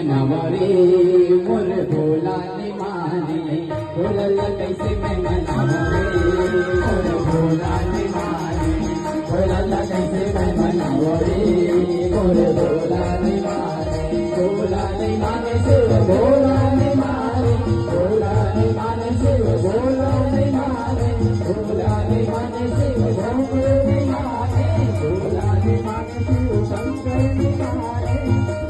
मनावा रे मोर भोला ने माने भोला कैसे मैं मनावा रे मोर भोला ने माने भोला कैसे मैं मनावा रे मोर भोला ने माने शिव भोला ने माने भोला ने माने शिव भोला ने माने भोला ने माने शिव भोले ने माने भोला ने माने शिव शंकर ने माने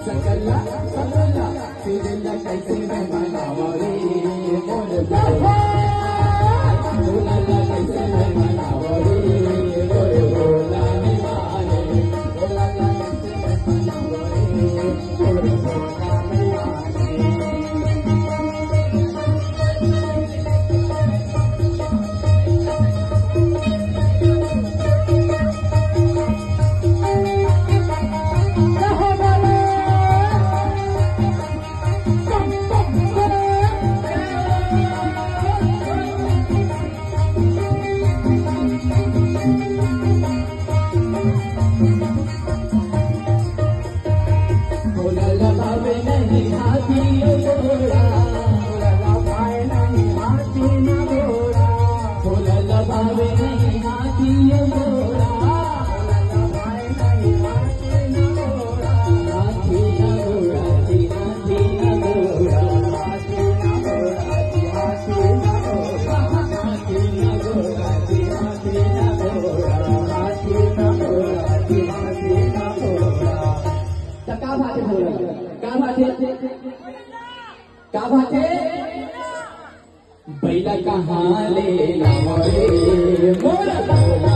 सकला सकला तिरला कैसे मैं मनावा रे मोर भोला कैसे मैं मनावा रे मोर भोला ने माने भोला कैसे मैं मनावा रे मोर भोला ने माने क्या बात है बैला कहाँ ले लावा रे मोरा